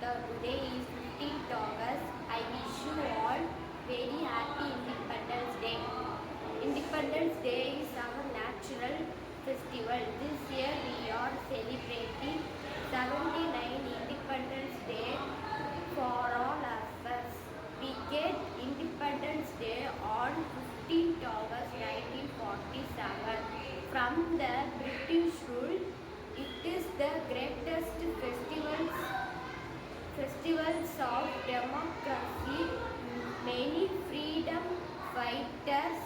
Today is 15th August. I wish you all very happy Independence Day. Independence Day is our natural festival. This year we are celebrating 79 Independence Day for all of us. We get Independence Day on 15th August 1947. From the British rule, it is the greatest festivals of democracy. Many freedom fighters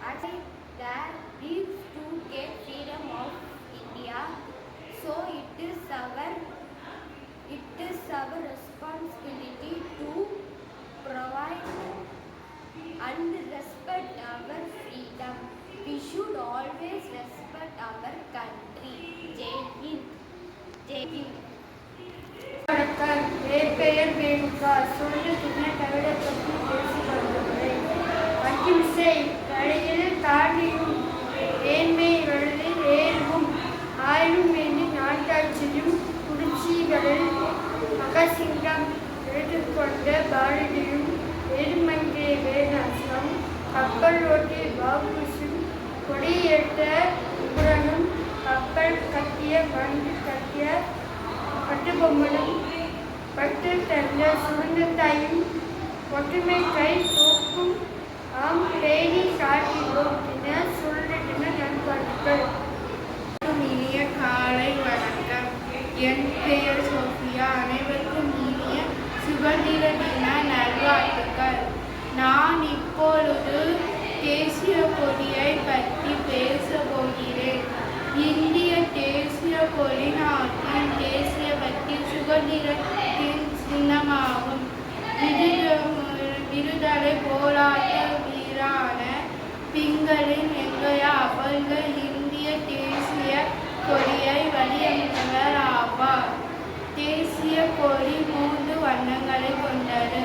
actually their dreams to get freedom of India. So it is our responsibility to provide and respect our freedom. We should always respect our country. Jai Hind. Jai Hind. வணக்கம். என் பெயர் வேணுகா. சொல்லு சின்ன கவிதை பற்றி பேசி வருகிறேன். அகிம்சை வழியில் தாண்டியும் ஏழ்மை வழியில் ஏறும் ஆயிரம் என்று நாட்டாட்சியும் குடிச்சிகளில் மகசிங்கம் எடுத்துக்கொண்ட பாரதியும் எருமங்கை வேதாசம் கப்பல் ஓட்டி பாபுசும் கொடியேற்ற உடனும் கப்பல் கட்டிய மண்டு கட்டிய பட்டுபொம்மனும் பட்டு தந்த சுதந்திரத்தையும் ஒற்றுமை கை தூக்கும் ஆம் பேணி காட்டினோம் என சொல்லிட்டு நண்பர்கள். இனிய காலை வணக்கம். என் பெயர் சோஃபியா. அனைவருக்கும் இனிய சுதந்திர தின நல்வாழ்த்துக்கள். நான் இப்பொழுது தேசிய கொடியை பற்றி பேச போகிறேன். இந்திய தேசிய கொடி நாட்டின் தேசிய பக்தி சுதந்திரத்தின் சின்னமாகும். விடுதலை போராட்ட வீரான பிங்களின் வெங்கையா அவர்கள் இந்திய தேசிய கொடியை வடிவமைத்தவர் ஆவார். தேசிய கொடி 3 வண்ணங்களை கொண்டது.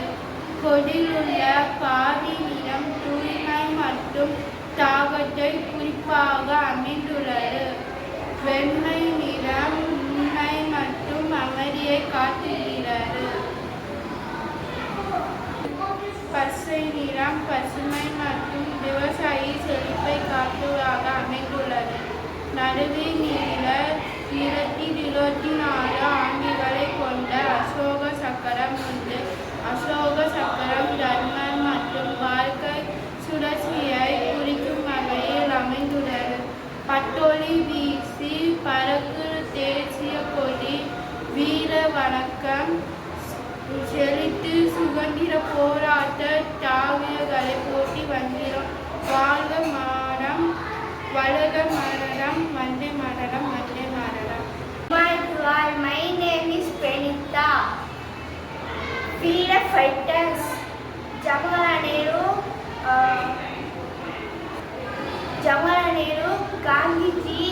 கொடியிலுள்ள பாதி நிறம் தூய்மை மற்றும் தாகத்தை குறிப்பாக அமைந்துள்ளது. வெண்மை நிறம் உண்மை மற்றும் அமைதியை காட்டுகிறது. பச்சை நிறம் பசுமை மற்றும் விவசாயி செழிப்பை காட்டுவதாக அமைந்துள்ளது. நடுவே நீல நிறத்தில் 24 ஆண்டிகளை கொண்ட அசோக சக்கரம் உண்டு. அசோக சக்கரம் தர்மம் மற்றும் வாழ்க்கை சுழற்சியை குறிக்கும் வகையில் அமைந்துள்ளது. பட்டொலி வீசி பறக்கு தேசிய கொடி வீர வணக்கம் செலுத்தி சுதந்திர போராட்ட தாவியர்களை போட்டி வந்திரும். வாழ்க மானம் வளக மரணம் வந்தே மரணம் வந்தே மரணம். My name is Penita. Freedom fighters Jawaharlal Nehru, Gandhiji,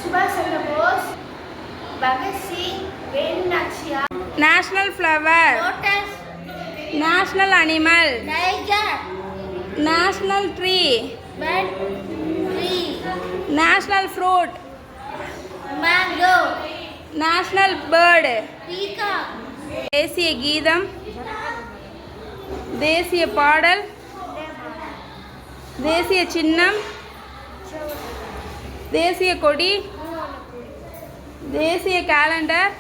Subhash Chandra Bose, Bhagat Singh, Venu Nachiar. National flower. Lotus. National animal. Tiger. National tree. Bird. Tree. National fruit. Mango. National bird. Peacock. தேசிய கீதம். தேசிய பாடல். தேசிய சின்னம். தேசிய கொடி. தேசிய calendar.